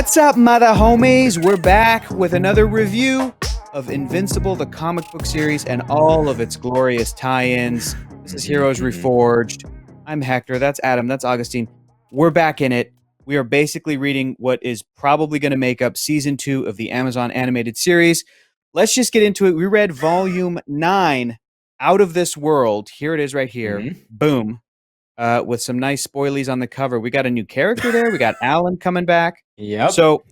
What's up, mother homies? We're back with another review of Invincible, the comic book series, and all of its glorious tie-ins. This is Heroes Reforged. I'm Hector. That's Adam. That's Augustine. We're back in it. We are basically reading what is probably going to make up season 2 of the Amazon animated series. Let's just get into it. We read volume 9, Out of This World. Here it is right here. Boom. With some nice spoilies on the cover. We got a new character there. We got Alan coming back. So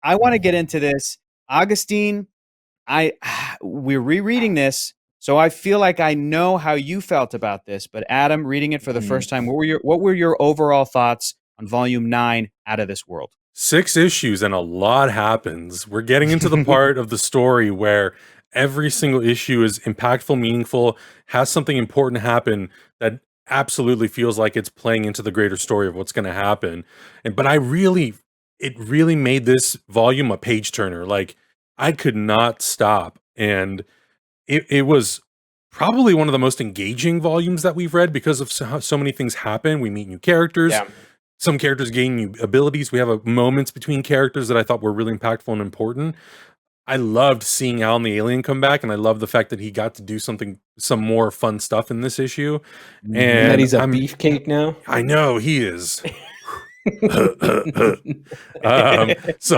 I want to get into this. Augustine, we're rereading this, so I feel like I know how you felt about this. But Adam, reading it for the first time, what were your overall thoughts on volume 9, Out of This World? 6 issues and a lot happens. We're getting into the part of the story where every single issue is impactful, meaningful, has something important happen that absolutely feels like it's playing into the greater story of what's going to happen. But it really made this volume a page turner. Like, I could not stop. And it was probably one of the most engaging volumes that we've read because of so many things happen. We meet new characters. Yeah. Some characters gain new abilities. We have moments between characters that I thought were really impactful and important. I loved seeing Alan the Alien come back, and I love the fact that he got to do some more fun stuff in this issue. And that he's a beefcake now. I know he is. So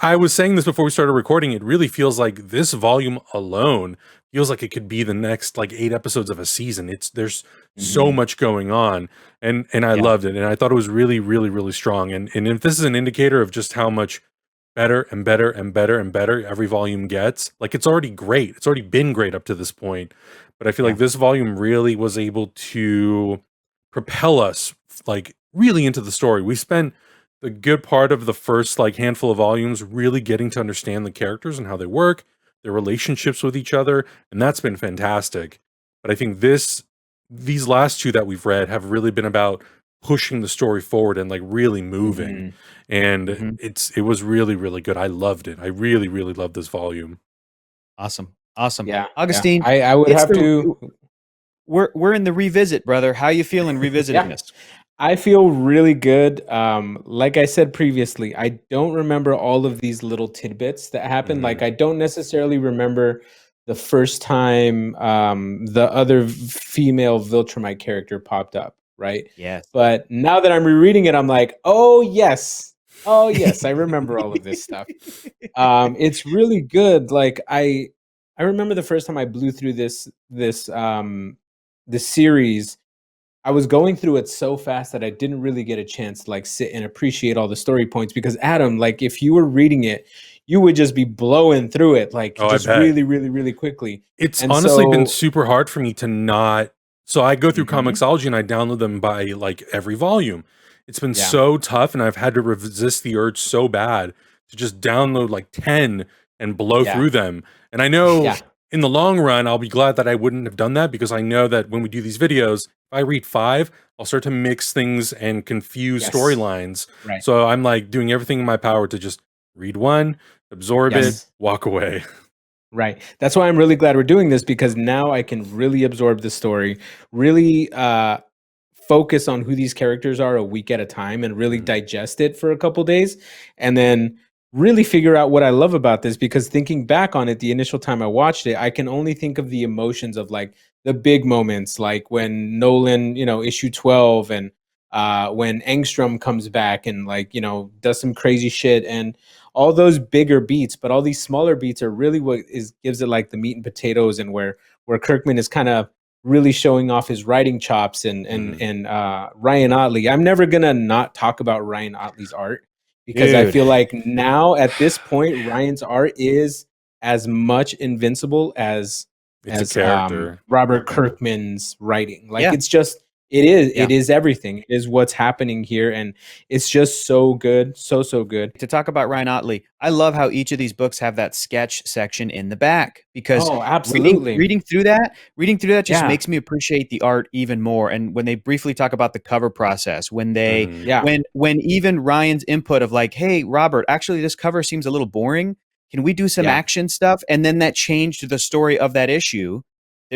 I was saying this before we started recording. It really feels like this volume alone feels like it could be the next 8 episodes of a season. There's so much going on, and I loved it, and I thought it was really, really, really strong. And if this is an indicator of just how much better and better and better and better every volume gets, it's already great. It's already been great up to this point, but I feel like this volume really was able to propel us really into the story. We spent the good part of the first handful of volumes really getting to understand the characters and how they work, their relationships with each other, and that's been fantastic. But I think these last 2 that we've read have really been about pushing the story forward and really moving. And it was really, really good. I loved it. I really, really loved this volume. Awesome. Yeah. Augustine, I would have to. We're in the revisit, brother. How you feeling revisiting this? I feel really good. Like I said previously, I don't remember all of these little tidbits that happened. I don't necessarily remember the first time the other female Viltrumite character popped up, right? Yes. But now that I'm rereading it, I'm like, oh yes, I remember all of this stuff. It's really good. I remember the first time I blew through this series. I was going through it so fast that I didn't really get a chance to sit and appreciate all the story points, because Adam, if you were reading it, you would just be blowing through it really, really, really quickly. It's honestly been super hard for me to not. So I go through Comixology and I download them by every volume. It's been so tough, and I've had to resist the urge so bad to just download 10 and blow through them. And I know in the long run, I'll be glad that I wouldn't have done that, because I know that when we do these videos, if I read 5, I'll start to mix things and confuse storylines. Right. So I'm doing everything in my power to just read 1, absorb it, walk away. Right. That's why I'm really glad we're doing this, because now I can really absorb the story, really focus on who these characters are a week at a time, and really digest it for a couple days, and then really figure out what I love about this. Because thinking back on it, the initial time I watched it, I can only think of the emotions of the big moments, when Nolan, issue 12, and when Engstrom comes back and does some crazy shit, and all those bigger beats. But all these smaller beats are really what gives it the meat and potatoes, and where Kirkman is kind of really showing off his writing chops, and Ryan Ottley. I'm never gonna not talk about Ryan Ottley's art, because I feel like now at this point, Ryan's art is as much Invincible as Robert Kirkman's writing. It's just, it is everything. It is what's happening here, and it's just so good, so good. To talk about Ryan Ottley, I love how each of these books have that sketch section in the back, because absolutely reading through that just makes me appreciate the art even more. And when they briefly talk about the cover process, when they when even Ryan's input of hey, Robert, actually this cover seems a little boring. Can we do some action stuff? And then that changed the story of that issue.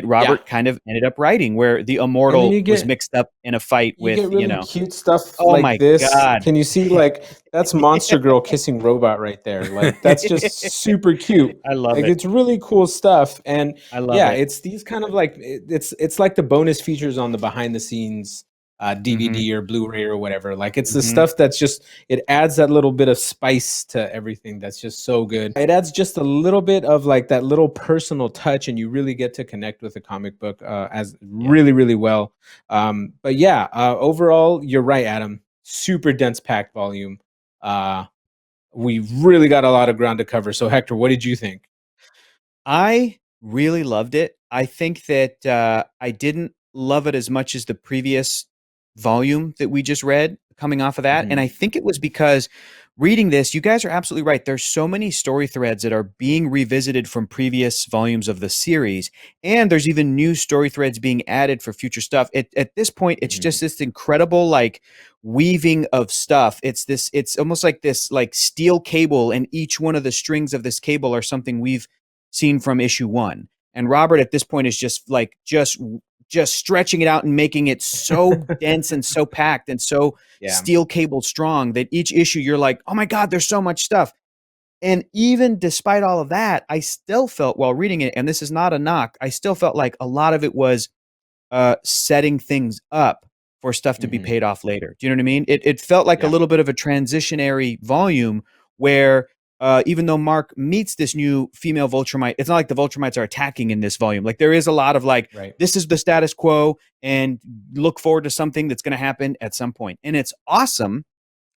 that Robert kind of ended up writing, where the And then immortal was mixed up in a fight you with, get really cute stuff oh like my this. God. Can you see, like, that's Monster Girl kissing Robot right there? Like, that's just super cute. I love Like, it. it's really cool stuff. And I love yeah, it. it's these kind of like it's like the bonus features on the behind the scenes DVD or Blu-ray or whatever. Like, it's the stuff that's just, it adds that little bit of spice to everything. That's just so good. It adds just a little bit of like that little personal touch, and you really get to connect with the comic book as really, really well. But yeah, overall, you're right, Adam. Super dense packed volume. We've really got a lot of ground to cover. So Hector, what did you think? I really loved it. I think that I didn't love it as much as the previous volume that we just read coming off of that. And I think it was because reading this, you guys are absolutely right. There's so many story threads that are being revisited from previous volumes of the series. And there's even new story threads being added for future stuff. At this point, it's just this incredible, like, weaving of stuff. It's almost like this, like, steel cable, and each one of the strings of this cable are something we've seen from issue 1. And Robert at this point is just stretching it out and making it so dense and so packed and so steel cable strong that each issue you're like, oh my God, there's so much stuff. And even despite all of that, I still felt while reading it, and this is not a knock, I still felt like a lot of it was setting things up for stuff to be paid off later. Do you know what I mean? It felt like a little bit of a transitionary volume where even though Mark meets this new female Viltrumite, it's not like the Viltrumites are attacking in this volume. Like, there is a lot of like, this is the status quo, and look forward to something that's going to happen at some point. And it's awesome,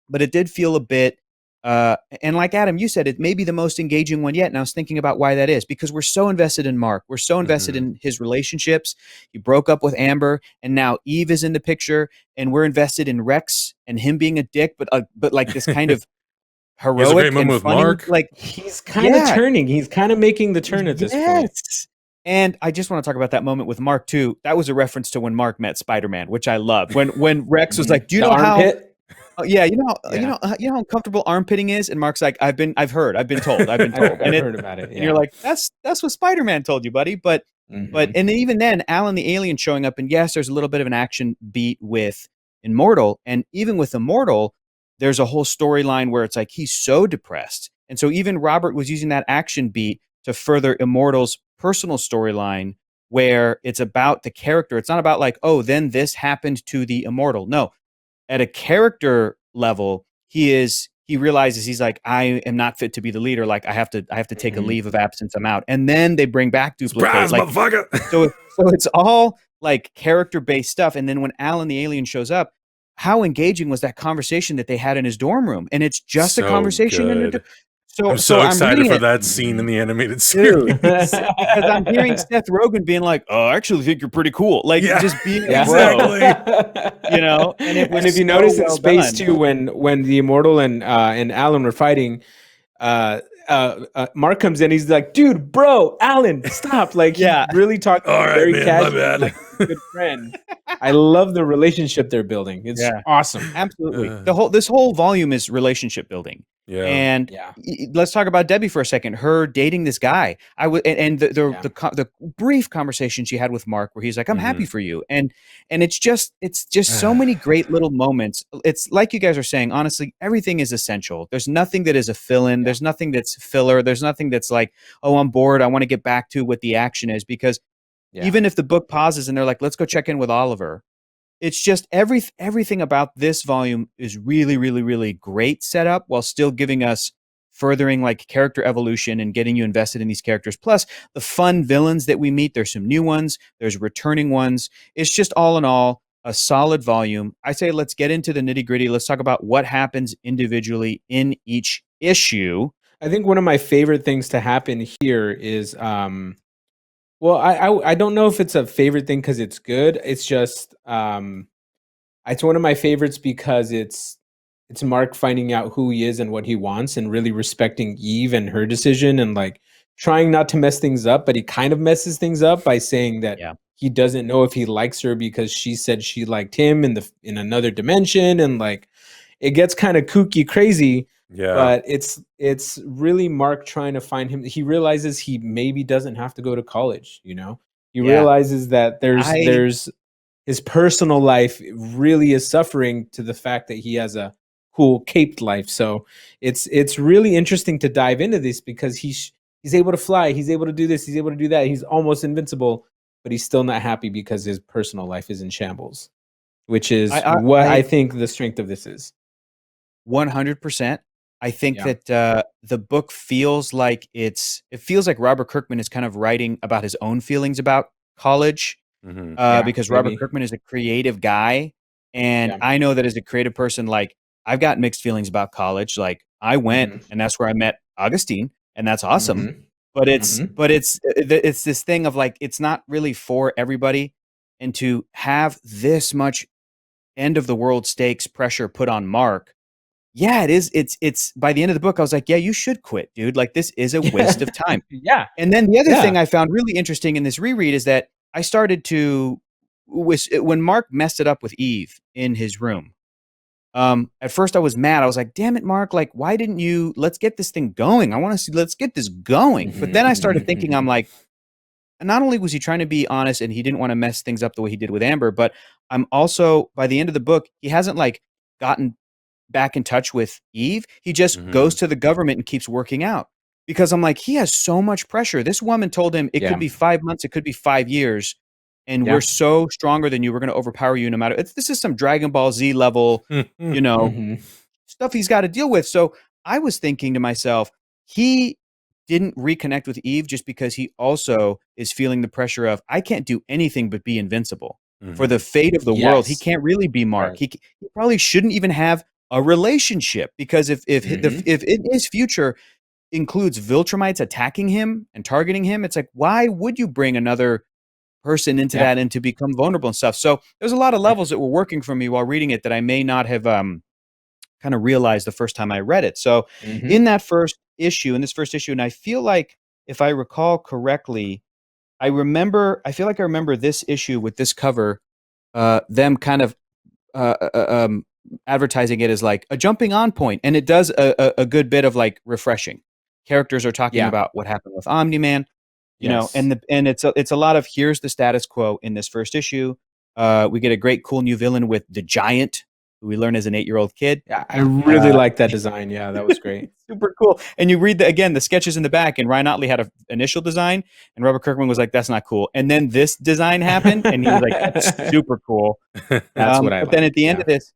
but it did feel a bit, and like Adam, you said, it may be the most engaging one yet. And I was thinking about why that is, because we're so invested in Mark. We're so invested in his relationships. He broke up with Amber, and now Eve is in the picture, and we're invested in Rex and him being a dick, but like this kind of heroic and funny, Mark. like, he's kind of turning. He's kind of making the turn at this point. And I just want to talk about that moment with Mark too. That was a reference to when Mark met Spider-Man, which I loved. When Rex was like, "Do you know how?" Oh, yeah, you know how uncomfortable armpitting is, and Mark's like, I've been told, and I've heard about it. And you're like, that's what Spider-Man told you, buddy. But and even then, Alan the alien showing up, and yes, there's a little bit of an action beat with Immortal, and even with Immortal, there's a whole storyline where it's like he's so depressed, and so even Robert was using that action beat to further Immortal's personal storyline, where it's about the character. It's not about like, oh, then this happened to the Immortal. No, at a character level, he realizes he's like, I am not fit to be the leader. Like, I have to take a leave of absence. I'm out. And then they bring back Duplicate. Surprise, like, motherfucker. so it's all like character based stuff. And then when Alan the alien shows up, how engaging was that conversation that they had in his dorm room? And it's just a conversation. I'm so excited for that scene in the animated series. Because I'm hearing Seth Rogen being like, "Oh, I actually think you're pretty cool." Like, just being exactly. You know. And if you notice in space too, when the Immortal and Alan were fighting, Mark comes in. He's like, "Dude, bro, Alan, stop!" Like, he really talking very casually, like a good friend. I love the relationship they're building. It's awesome. Absolutely. This whole volume is relationship building. Yeah. And let's talk about Debbie for a second. Her dating this guy. The brief conversation she had with Mark, where he's like, "I'm happy for you," and it's just so many great little moments. It's like you guys are saying. Honestly, everything is essential. There's nothing that is a fill-in. There's nothing that's filler. There's nothing that's like, "Oh, I'm bored. I want to get back to what the action is." Because even if the book pauses and they're like, "Let's go check in with Oliver," it's just everything about this volume is really, really, really great setup, while still giving us furthering like character evolution and getting you invested in these characters. Plus the fun villains that we meet. There's some new ones. There's returning ones. It's just all in all a solid volume. I say let's get into the nitty gritty. Let's talk about what happens individually in each issue. I think one of my favorite things to happen here is well, I don't know if it's a favorite thing because it's good. It's just it's one of my favorites because it's Mark finding out who he is and what he wants, and really respecting Eve and her decision, and like trying not to mess things up, but he kind of messes things up by saying that he doesn't know if he likes her because she said she liked him in another dimension, and like it gets kind of kooky crazy. Yeah. But it's really Mark trying to find him. He realizes he maybe doesn't have to go to college, you know? He Yeah. realizes that I there's his personal life really is suffering to the fact that he has a cool caped life. So it's really interesting to dive into this because he's able to fly, he's able to do this, he's able to do that, he's almost invincible, but he's still not happy because his personal life is in shambles, which is what I I think the strength of this is. 100%. I think Yeah. that the book feels like it feels like Robert Kirkman is kind of writing about his own feelings about college, Hmm. Yeah, because Robert maybe. Kirkman is a creative guy, and Yeah. I know that as a creative person, like I've got mixed feelings about college. Like I went, Mhm. and that's where I met Augustine, and that's awesome. Mhm. But Mhm. it's this thing of like it's not really for everybody, and to have this much end of the world stakes pressure put on Mark. Yeah, it is. It's by the end of the book, I was like, yeah, you should quit, dude. Like this is a waste of time. Yeah. And then the other Yeah. thing I found really interesting in this reread is that I started to when Mark messed it up with Eve in his room. At first I was mad. I was like, "Damn it, Mark! Like, why didn't you? Let's get this thing going. I want to see. Let's get this going." But Mhm. then I started Mhm. thinking, I'm Mhm. like, not only was he trying to be honest and he didn't want to mess things up the way he did with Amber, but I'm also by the end of the book, he hasn't like gotten back in touch with Eve. He just goes Hmm. to the government and keeps working out. Because I'm like, he has so much pressure. This woman told him it could Yeah. be 5 months, it could be 5 years, and we're Yeah. so stronger than you. We're going to overpower you no matter. This is some Dragon Ball Z level, you know, Mhm. stuff he's got to deal with. So I was thinking to myself, he didn't reconnect with Eve just because he also is feeling the pressure of I can't do anything but be invincible for the Hmm. fate of the world. He Yes. can't really be Mark. Right. He probably shouldn't even have a relationship because Mhm. if in his future includes Viltrumites attacking him and targeting him, it's like why would you bring another person into Yeah. that and to become vulnerable and stuff? So there's a lot of Yeah. levels that were working for me while reading it that I may not have kind of realized the first time I read it. So Mhm. in this first issue, and I feel like if I recall correctly, I feel like I remember this issue with this cover, them kind of uh, uh, uh, um, advertising it as like a jumping on point, and it does a good bit of like refreshing. Characters are talking Yeah. about what happened with Omni Man, Yes. and it's a lot of here's the status quo in this first issue. We get a great cool new villain with the Giant, who we learn as an 8-year-old kid. Yeah, I really Uh, like that design. Yeah, that was great. Super cool. And you read the sketches in the back, and Ryan Otley had an initial design, and Robert Kirkman was like, "That's not cool." And then this design happened, and he was like, "That's super cool." That's what I But then at like. the end Yeah. of this,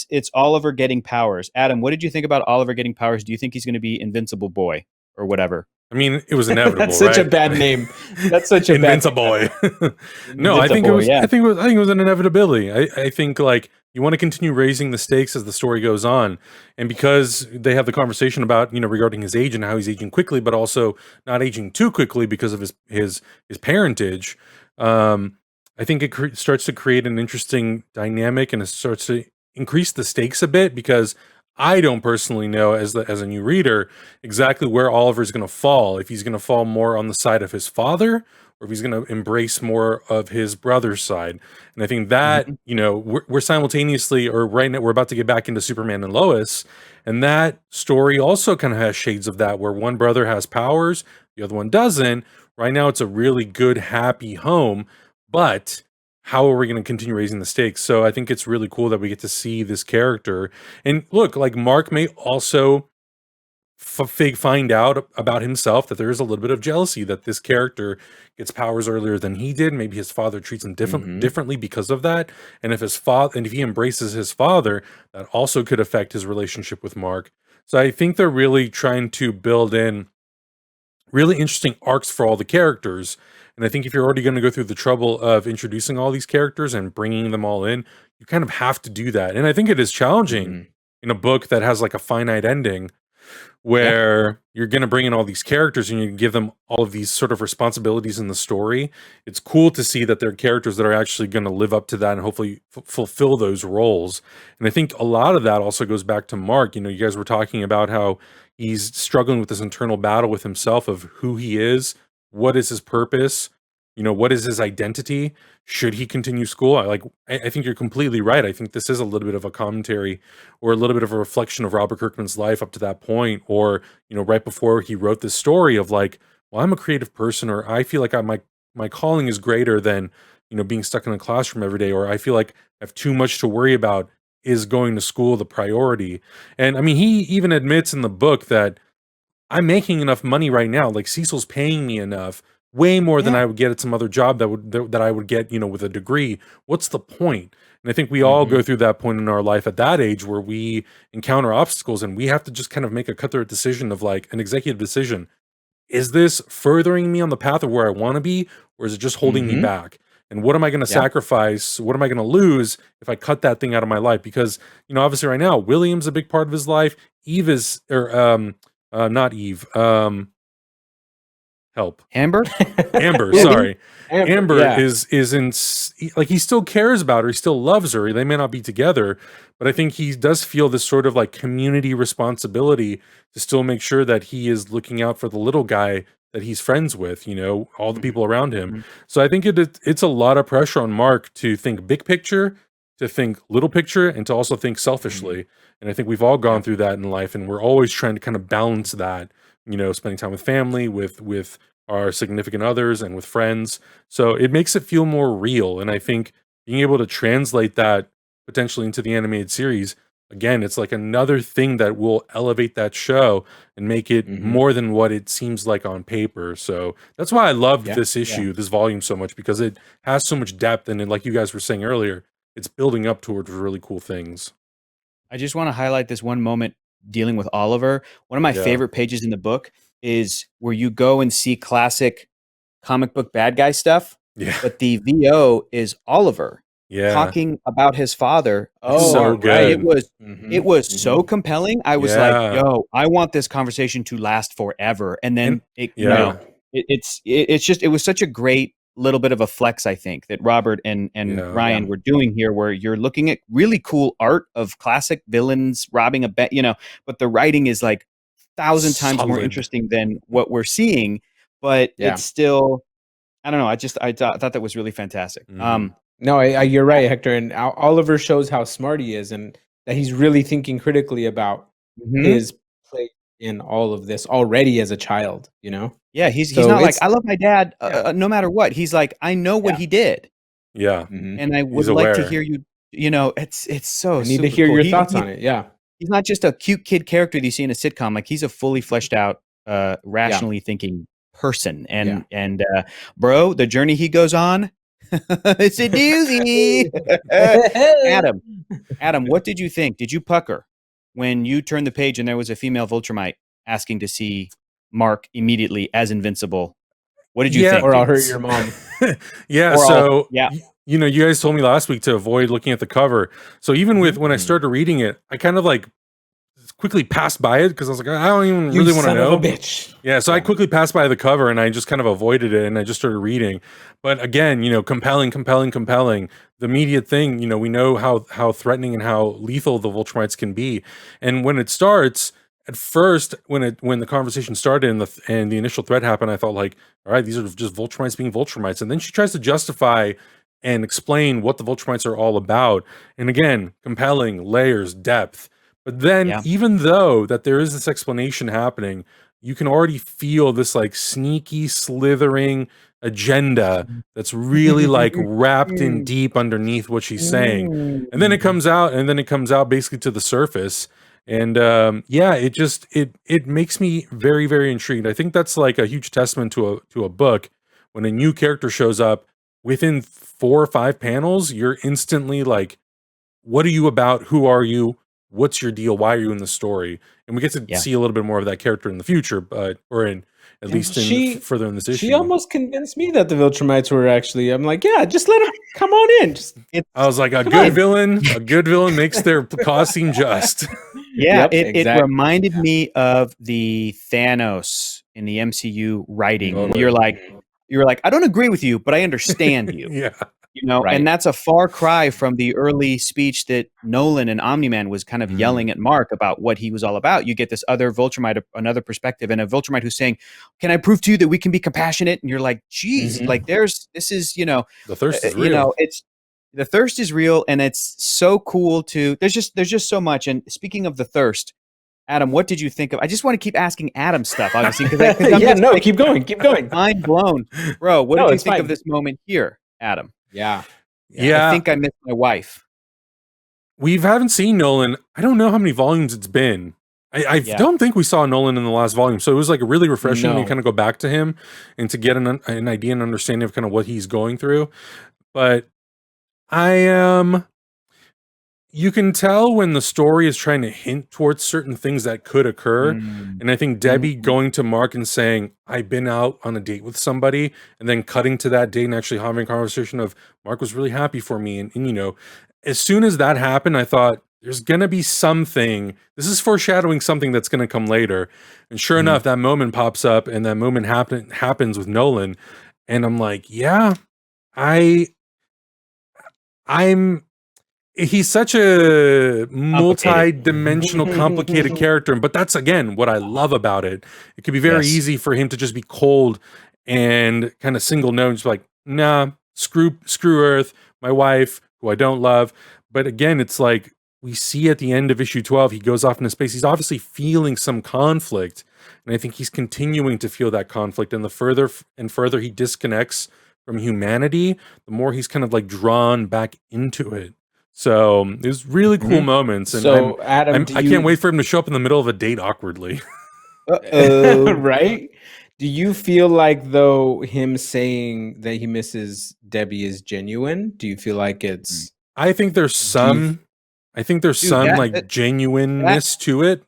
it's Oliver getting powers. Adam, what did you think about Oliver getting powers? Do you think he's going to be Invincible Boy or whatever? I mean, it was That's inevitable, such a right? bad name. That's such a bad name, by the Invincible. way. No, I think it Invincible, was. yeah. I think it was an inevitability. I think like you want to continue raising the stakes as the story goes on, and because they have the conversation about regarding his age and how he's aging quickly, but also not aging too quickly because of his parentage. Um, I think it starts to create an interesting dynamic, and it starts to increase the stakes a bit because I don't personally know as a new reader exactly where Oliver's going to fall. If he's going to fall more on the side of his father, or if he's going to embrace more of his brother's side. And I think that Mhm. we're simultaneously, or right now we're about to get back into Superman and Lois, and that story also kind of has shades of that, where one brother has powers, the other one doesn't. Right now, it's a really good, happy home, but how are we going to continue raising the stakes? So I think it's really cool that we get to see this character. And look, like Mark may also find out about himself that there is a little bit of jealousy that this character gets powers earlier than he did. Maybe his father treats him Mhm. differently because of that. And if his father, and if he embraces his father, that also could affect his relationship with Mark. So I think they're really trying to build in really interesting arcs for all the characters. And I think if you're already going to go through the trouble of introducing all these characters and bringing them all in, you kind of have to do that. And I think it is challenging Mhm. in a book that has like a finite ending, Yeah. where you're going to bring in all these characters and you give them all of these sort of responsibilities in the story. It's cool to see that they're characters that are actually going to live up to that and hopefully fulfill those roles. And I think a lot of that also goes back to Mark. You guys were talking about how he's struggling with this internal battle with himself of who he is, what is his purpose, what is his identity? Should he continue school? I think you're completely right. I think this is a little bit of a commentary or a little bit of a reflection of Robert Kirkman's life up to that point, or right before he wrote this story of like, well, I'm a creative person, or I feel like my calling is greater than, being stuck in a classroom every day, or I feel like I have too much to worry about. Is going to school the priority? And I mean, he even admits in the book that I'm making enough money right now. Like Cecil's paying me enough, way more than Yeah. I would get at some other job that I would get, with a degree. What's the point? And I think we all go through that point in our life at that age where we encounter obstacles and we have to just kind of make a cutthroat decision of like an executive decision. Is this furthering me on the path of where I want to be, or is it just holding me back? And what am I going to Yeah. sacrifice? What am I going to lose if I cut that thing out of my life? Because, obviously right now, William's a big part of his life. Eve is, or not Eve. Help. Amber? Amber, sorry. Amber yeah. is like, he still cares about her. He still loves her. They may not be together, but I think he does feel this sort of like community responsibility to still make sure that he is looking out for the little guy that he's friends with, all the people around him. Mhm. So I think it's a lot of pressure on Mark to think big picture, to think little picture, and to also think selfishly. And I think we've all gone through that in life, and we're always trying to kind of balance that, spending time with family, with our significant others, and with friends. So it makes it feel more real. And I think being able to translate that potentially into the animated series, again, it's like another thing that will elevate that show and make it more than what it seems like on paper. So that's why I loved this issue, this volume so much, because it has so much depth. And like you guys were saying earlier, it's building up towards really cool things. I just want to highlight this one moment dealing with Oliver. One of my Yeah. favorite pages in the book is where you go and see classic comic book bad guy stuff, Yeah. but the VO is Oliver Yeah. talking about his father. It's so good. It was so compelling. I was Yeah. like, yo, I want this conversation to last forever. And then it was such a great little bit of a flex, I think, that Robert and Ryan were doing here, where you're looking at really cool art of classic villains robbing a bank, but the writing is like 1,000 times more Solid. interesting than what we're seeing. But it's still, I don't know. I thought that was really fantastic. No, you're right, Hector. And Oliver shows how smart he is, and that he's really thinking critically about his play in all of this already as a child. Yeah, he's So not like, it's- I love my dad no matter what. He's like, I know what he did, Yeah. and I would He's like to aware. hear you. It's so. I need to super hear cool. your thoughts on it. Yeah. He's not just a cute kid character that you see in a sitcom. Like, he's a fully fleshed out, rationally thinking person. And bro, the journey he goes on, it's a doozy. Adam, what did you think? Did you pucker when you turned the page and there was a female Viltrumite asking to see Mark immediately as Invincible? What did you think? Or I'll hurt your mom. Yeah. Or So, yeah. You guys told me last week to avoid looking at the cover. So even with when I started reading it, I kind of like quickly passed by it because I was like, I don't even really want to know. Of a bitch. Yeah, so I quickly passed by the cover and I just kind of avoided it and I just started reading. But again, compelling. The immediate thing, we know how threatening and how lethal the Viltrumites can be. And when it starts, at first, when the conversation started and the initial threat happened, I thought like, all right, these are just Viltrumites being Viltrumites. And then she tries to justify and explain what the Viltrumites are all about. And again, compelling, layers, depth. But then, even though that there is this explanation happening, you can already feel this like sneaky, slithering agenda that's really like wrapped in deep underneath what she's saying. And then it comes out basically to the surface. And it makes me very, very intrigued. I think that's like a huge testament to a book. When a new character shows up, within 4 or 5 panels, you're instantly like, what are you about? Who are you? What's your deal? Why are you in the story? And we get to see a little bit more of that character in the future, further in this issue. She almost convinced me that the Viltrumites were actually. I'm like, yeah, just let him come on in. I was like, a good villain makes their cause seem just. Yeah, it reminded me of the Thanos in the MCU writing. Totally. You're like, I don't agree with you, but I understand you. Yeah. And that's a far cry from the early speech that Nolan and Omni-Man was kind of yelling at Mark about what he was all about. You get this other Viltrumite, another perspective, and a Viltrumite who's saying, can I prove to you that we can be compassionate? And you're like, geez, like the thirst is real. The thirst is real, and it's so cool to, there's just so much. And speaking of the thirst, Adam, what did you think of? I just want to keep asking Adam stuff, obviously, because I'm Yeah, just no, like, keep going, keep going. mind blown, bro. What No, did you it's think of fine. this moment here, Adam? Yeah, I Yeah, think I missed my wife. we haven't seen Nolan. I don't know how many volumes it's been. I Yeah. don't think we saw Nolan in the last volume, so it was like really refreshing to no. kind of go back to him and to get an idea and understanding of kind of what he's going through. But I am. You can tell when the story is trying to hint towards certain things that could occur. Mm, And I think Debbie going to Mark and saying, I've been out on a date with somebody, and then cutting to that date and actually having a conversation of Mark was really happy for me. And you know, as soon as that happened, I thought there's going to be something. This is foreshadowing something that's going to come later. And sure mhm. enough, that moment pops up and that moment happens with Nolan. And I'm like, yeah, I, I'm, he's such a Complicated. multi-dimensional complicated character, but that's again what I love about it. It could be very Yes. easy for him to just be cold and kind of single note, just like, nah, screw Earth, my wife who I don't love. But again, it's like we see at the end of issue 12, he goes off into space, he's obviously feeling some conflict, and I think he's continuing to feel that conflict, and the further and further he disconnects from humanity, the more he's kind of like drawn back into it. So it was really cool Mhm. moments, and So, Adam, do I can't you wait for him to show up in the middle of a date awkwardly. Uh-oh. right? Do you feel like though him saying that he misses Debbie is genuine? Do you feel like it's I think there's do you some, I think there's Dude, some that like that genuineness to it.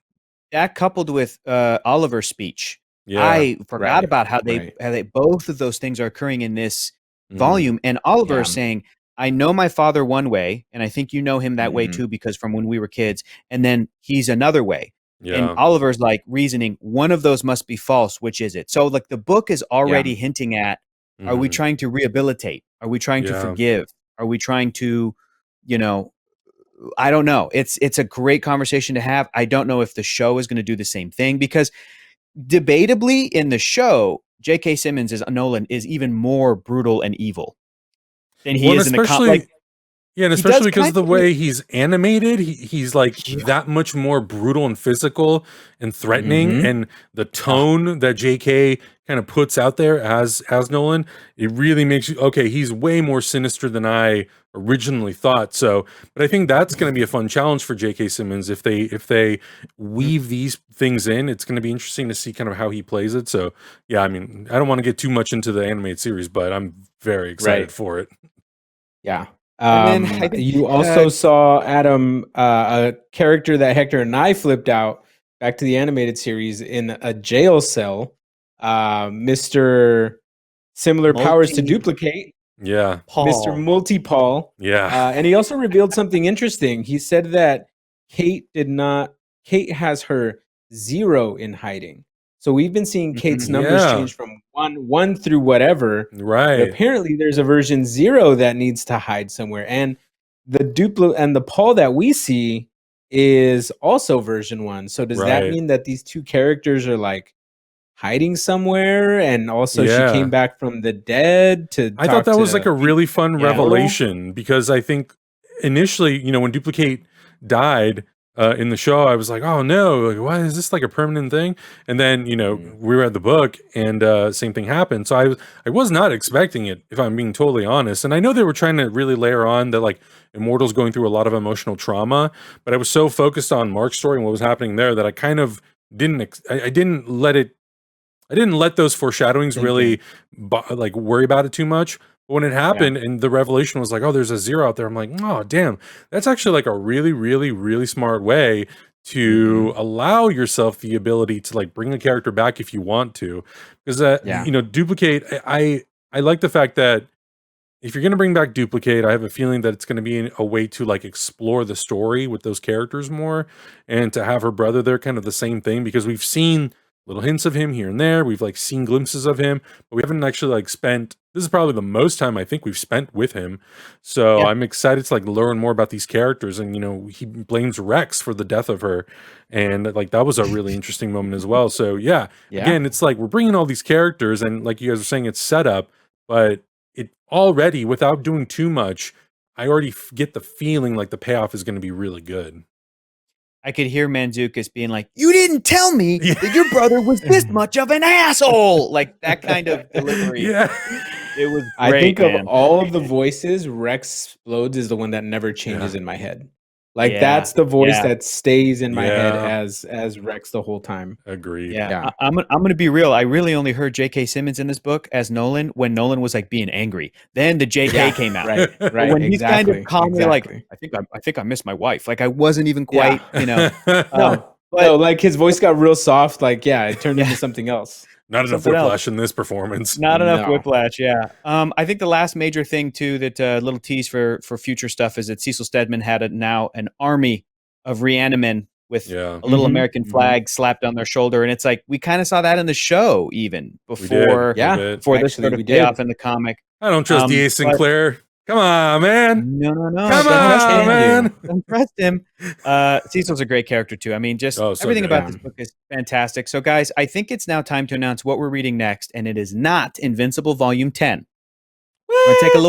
that coupled with Oliver's speech, Yeah. I forgot right, about right. how they both of those things are occurring in this Mhm. volume. And Oliver Yeah. is saying, "I know my father one way, and I think you know him that way Mhm. too, because from when we were kids, and then he's another way." And Yeah. Oliver's like reasoning, one of those must be false. Which is it? So like the book is Yeah. already hinting at: Are we Mhm. trying to rehabilitate? Are we trying to Yeah. forgive? Are we trying to, you know, I don't know. It's a great conversation to have. I don't know if the show is going to do the same thing because debatably in the show, J.K. Simmons as Nolan is even more brutal and evil than he Well, and is in the like especially yeah, and he does especially because kind of the of way he's animated, he's like yeah. that much more brutal and physical and threatening, Mhm. and the Yeah. tone that JK kind of puts out there as Nolan, it really makes you okay, he's way more sinister than I originally thought. So, but I think that's going to be a fun challenge for JK Simmons if they Mm. weave these things in. It's going to be interesting to see kind of how he plays it. So, yeah, I mean, I don't want to get too much into the animated series, but I'm very excited Right. for it. Yeah. And then I think You also saw Adam, a character that Hector and I flipped out back to the animated series in a jail cell. Mr. Similar powers to multi duplicate, Yeah. Mr. Paul. Multi-Paul. Yeah. And he also revealed something interesting. He said that Kate has her 0 in hiding. So we've been seeing Kate's Mhm. numbers Yeah. change from one through whatever, but Right. apparently there's a version 0 that needs to hide somewhere. And the Paul that we see is also version 1. So does that Right. mean that these two characters are like hiding somewhere, and also she came Yeah. back from the dead to I thought talk that was like to a really fun Yeah. revelation because I think initially, you know, when Duplicate died in the show, I was like, oh no, like, why is this like a permanent thing? And then, you know, Mm. we read the book and same thing happened. So I was not expecting it, if I'm being totally honest. And I know they were trying to really layer on that like Immortal's going through a lot of emotional trauma, but I was so focused on Mark's story and what was happening there that I kind of I didn't let it I didn't let those foreshadowings Thinking. really like worry about it too much. But when it Yeah. happened and the revelation was like, oh, there's a 0 out there, I'm like, oh, damn, that's actually like a really, really, really smart way to Mhm. allow yourself the ability to like bring a character back if you want to. Because Yeah. you know, Duplicate, I like the fact that if you're going to bring back Duplicate, I have a feeling that it's going to be a way to like explore the story with those characters more, and to have her brother there, kind of the same thing, because we've seen little hints of him here and there. We've like seen glimpses of him, but we haven't actually like spent, this is probably the most time I think we've spent with him. So Yeah. I'm excited to like learn more about these characters. And, you know, he blames Rex for the death of her. And like, that was a really interesting moment as well. So yeah, Yeah. again, it's like we're bringing all these characters and like you guys were saying, it's set up, but it already, without doing too much, I already get the feeling like the payoff is going to be really good. I could hear Mantzoukas being like, "You didn't tell me Yeah. that your brother was this much of an asshole," like that kind of delivery. Yeah. It was great, I think man. of all of the voices, Rex Explodes is the one that never changes in my head. Like that's the voice that stays in my head as Rex the whole time. Agreed. Yeah. I'm gonna be real. I really only heard J.K. Simmons in this book as Nolan when Nolan was like being angry. Then the J.K. came out. Right. But when he's kind of calmly like, I think I miss my wife. Like I wasn't even quite, No, like his voice got real soft. Like, it turned into something else. Not enough whiplash in this performance. Not enough whiplash, yeah. I think the last major thing too that little tease for future stuff is that Cecil Stedman had now an army of Reanimen with a little American flag slapped on their shoulder, and it's like we kind of saw that in the show even before before this sort of payoff in the comic. I don't trust D.A. Sinclair. Come on, man. No. Come on, man. Don't trust him. Cecil's a great character, too. I mean, just everything about this book is fantastic. So, guys, I think it's now time to announce what we're reading next, and it is not Invincible Volume 10. We're going to take a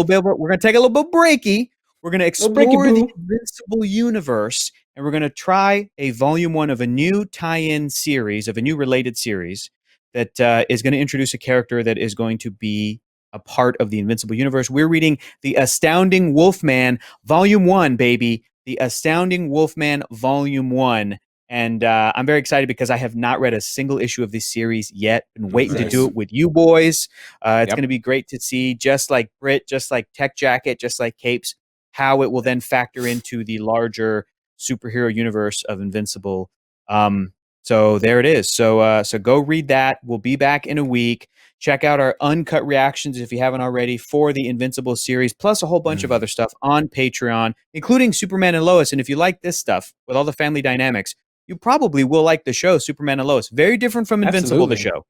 little bit breaky. We're going to explore the Invincible universe, and we're going to try a Volume 1 of a new tie-in series, of a new related series that is going to introduce a character that is going to be a part of the Invincible universe. We're reading The Astounding Wolfman, Volume 1, baby. The Astounding Wolfman, Volume 1. And I'm very excited because I have not read a single issue of this series yet. Been waiting to do it with you boys. It's going to be great to see, just like Brit, just like Tech Jacket, just like Capes, how it will then factor into the larger superhero universe of Invincible. So there it is. So go read that. We'll be back in a week. Check out our uncut reactions if you haven't already for the Invincible series, plus a whole bunch of other stuff on Patreon, including Superman and Lois. And if you like this stuff with all the family dynamics, you probably will like the show Superman and Lois. Very different from Invincible, the show.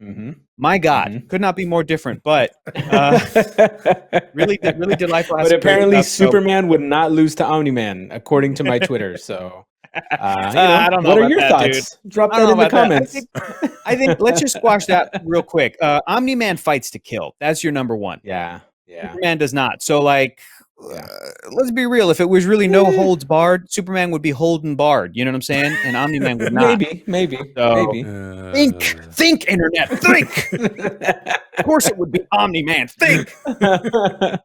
My God, could not be more different. But really delightful. But apparently, Superman would not lose to Omni-Man, according to my Twitter. So. I don't know. What are your thoughts? Dude. Drop that in the comments. I think let's just squash that real quick. Omni-Man fights to kill. That's your number one. Yeah. Superman does not. So let's be real. If it was really no holds barred, Superman would be holden barred. You know what I'm saying? And Omni-Man would not. Maybe. Think, internet. Think. Of course, it would be Omni-Man. Think.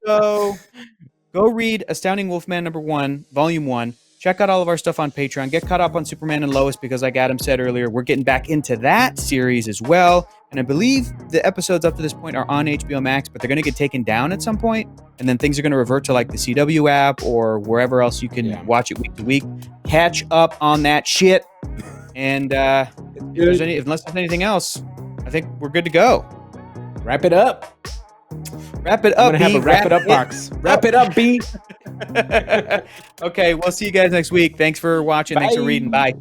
So go read Astounding Wolfman number 1, Volume 1. Check out all of our stuff on Patreon. Get caught up on Superman and Lois because, like Adam said earlier, we're getting back into that series as well. And I believe the episodes up to this point are on HBO Max, but they're going to get taken down at some point. And then things are going to revert to like the CW app or wherever else you can watch it week to week. Catch up on that shit. And unless there's anything else, I think we're good to go. Wrap it up. Wrap it up. I'm gonna have a wrap it up box. Wrap it up, B. Okay, we'll see you guys next week. Thanks for watching. Thanks for reading. Bye.